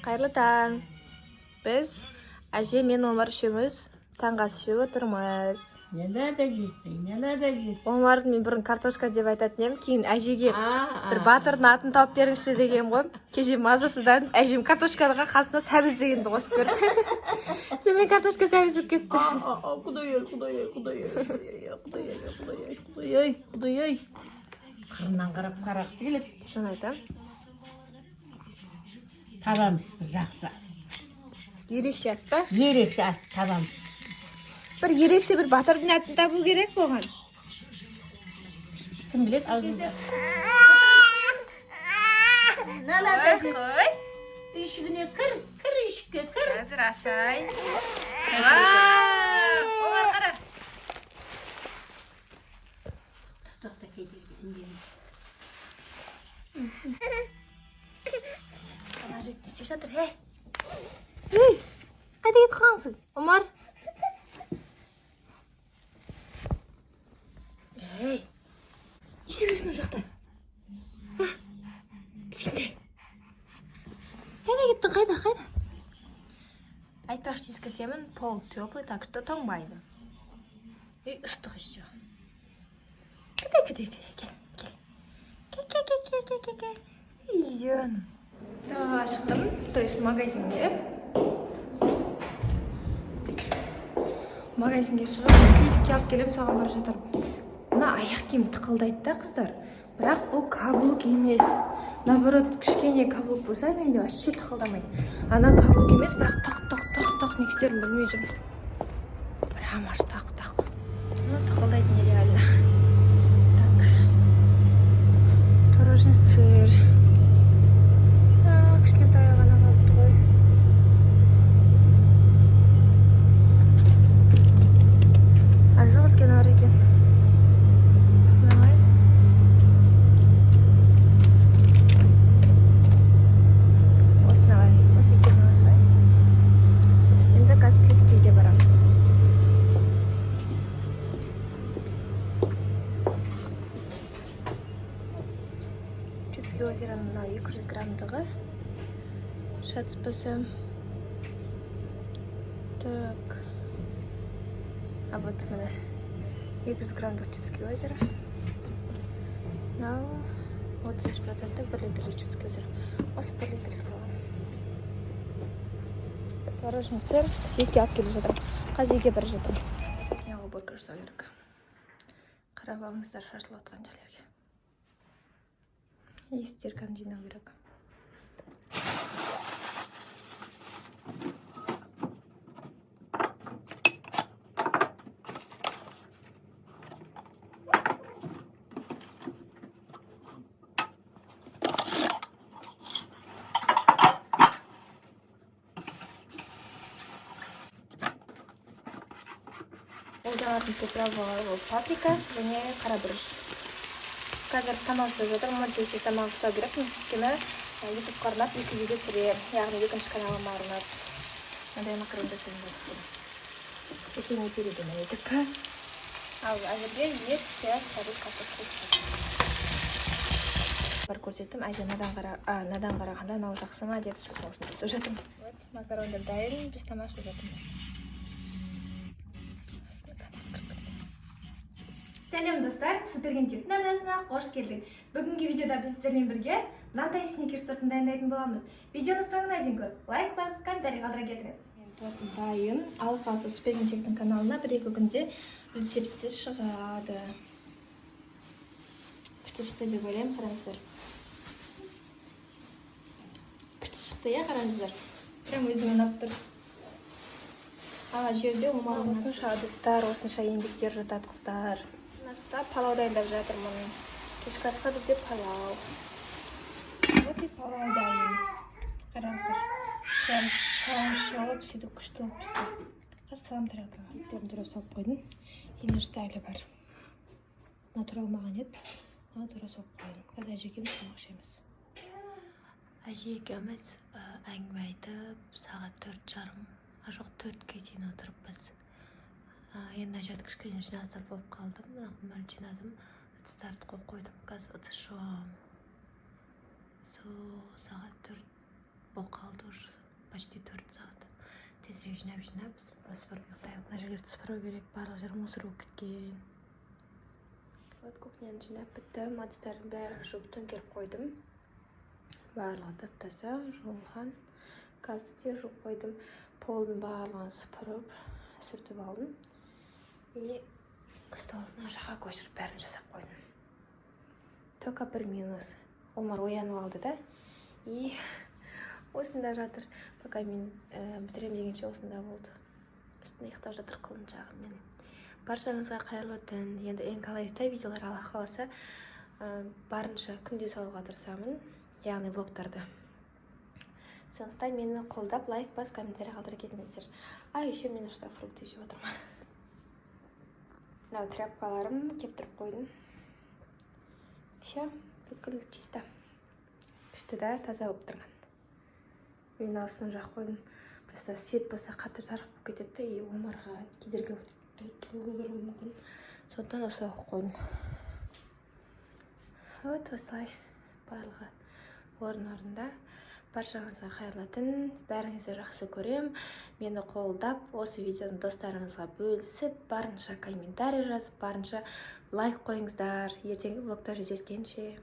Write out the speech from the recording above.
Қайырлы таң. Біз әже мен Омар үшеуміз таңғы ас ішіп отырмыз. Nelerde жейсің, nelerde жейсің? Омарды мен бұрын картошка деп айтатын едім, кейін әжеге бір батырдың атын тауып беріңізші деген ғой. Кеше мазасызданып, әжем картошкаға қасына сәбіз дегенді қосып берді. Сонымен картошка сәбіз болып кетті. Құдай. Қырынан қарап қарақсы келеді. Шын айтам. Табамыз бір жақсы. Ерекше ат па? Ерекше ат табамыз. Бір ерекше бір батырдың атын табу керек болған. Кім біледі аузыңызда? Налада жейсің. Үйшігіне кір үйшікке кір. Қазір ашай. Омар қара. Тоқта кейде. Ана жет не істеп жатыр, Ей, қайда кетіп қалғансың, Омар? Ей, не істеп жүрсің ол жақта? Кішкентай. Қайда кеттің, қайда? Айтпақшы ескертемін, пол теплый, так что тоңбайды. Ей, ыстық еще. Кел. Идем. Да, шықтым, то есть магазинге. Магазинге шығып, сливки алып келем, соған барып жатырмын. Мына аяқ киім тықылдайды да, қыздар. Бірақ бұл каблук емес. Наоборот, кішкене каблук болса, менде вообще тықылдамайды. Ана каблук емес, бірақ тық не істерін білмей жүрмін. Прям аж тақ. Ну, тықылдайды нереально. Так. Творожный сыр. Кішкентай ғана қалыпты ғой. Жоқ үлкен бар екен. Сынамай. Осынағай. Осы екен осылай. Енді қазір сливкеге барамыз. Чудский озероның 200 граммдығы. Шатыспасам. Так. А вот міне 200 граммдық Чудский озеро. Мынау 33% 1 литрлік Чудский озеро. Осы 1 литрлік алам. Творожный сыр, сливки алып келе жатырмын. Қазір үйге бара жатырмын. Мен уборка жасау керек. Қарап алыңыздар шашылып жатқан жерлерге. Стирканы жинау керек. Одан попробовала паприка және қара бұрыш. Қазір тамақ жасап жатырмын, төсте тамақ жасау керек. Өйткені YouTube-қа арнап 2 видео түсіремін, яғни екінші каналыма арнап. Мындай макарон жасаймын деп. Если не перейду на YouTube-қа. Ал әзірге ет, пияз, сәбіз, картоп бар көрсеттім. Әже надан қарағанда мынау жақсы ма деді, сосын жасап жатырмын. Макарондар дайын, біз тамақ жасап жатырмыз. Сәлем достар, Супергентивтің арнасына қош келдік. Бүгінгі видеода біз сіздермен бірге мынандай сникерс тортын дайындайтын боламыз. Видеоны соңына дейін көріп, лайк бас, комментарий қалдыра кетіңіз. Тортым дайын. Ал қалса Супергентивтің каналына 1-2 күнде рецепті шығады. Күшті шықты деп ойлаймын, қараңыздар. Күшті шықты, қараңыздар. Прям өзіме ұнап тұр. Жерде Омардың осынша ыдыстар, осынша еңбектер жатады, қыздар. Палау дайындап жатырмын. Кешкі асқа бізде палау. Вот и палау дайын. Қараңыздар. Прям палау шығып, сөйтіп күшті болып пісті. Қазір тарелкаға турап салып қойдым. Енді жіті әлі бар. Мына тұра алмаған еді. Мына тұра салып қойдым. Қазір әже екеуміз тамақ ішеміз. Әже екеуміз әңгіме айтып, сағат 4:30. Жоқ 4-ге дейін отырыппыз. Енді әжет кішкене жинастар болып қалдым. Мына жинадым. Ыдыстарды қойып қойдым. Қазір ыдыс жуамын. Сағат 4 болып қалды уже. почти 4 сағат. Тезірек жинап сыпырып ұйықтаймын. Мына жерлерді сыпыру керек, барлық жер мусор болып кеткен. Вот кухняны жинап біттім, ыдыстардың бәрін жуып төңкеріп қойдым. Барлығы тап-таза, жуылған. Қазір де жуып қойдым. Полдың барлығын сыпырып, сүртіп алдым. И столдың ар жаққа көшіріп бәрін жасап қойдым. Только бір минус. Омар оянып алды да. И осында жатыр. Пока мен бітірем дегенше осында болды. Үстінде ұйықтап жатыр құлыншағым менің. Баршаңызға қайырлы түн. Енді ең қалайда видеолар Аллах қаласа барынша күнде салуға тырысамын. Яғни влогтарды. Сондықтан мені қолдап, лайк бас, комментарий қалдырып кетіңіздер. А еще мен ұшта фрукты жеп отырмын. Мынау тряпкаларым кептіріп қойдым. Все, бүкіл чисто. Күшті да таза болып тұрған. Мен астын жақ қойдым. Просто свет болса қатты жарық болып кетеді и Омарға кедергі болуы мүмкін. Сондықтан осылай қойдым. Вот осылай барлығы орын-орында. Баршаңызға қайырлы түн. Бәріңізді жақсы көрем. Мені қолдап, осы видеоны достарыңызға бөлісіп, барынша комментарий жазып, барынша лайк қойыңыздар. Ертеңгі влогта жүздескенше.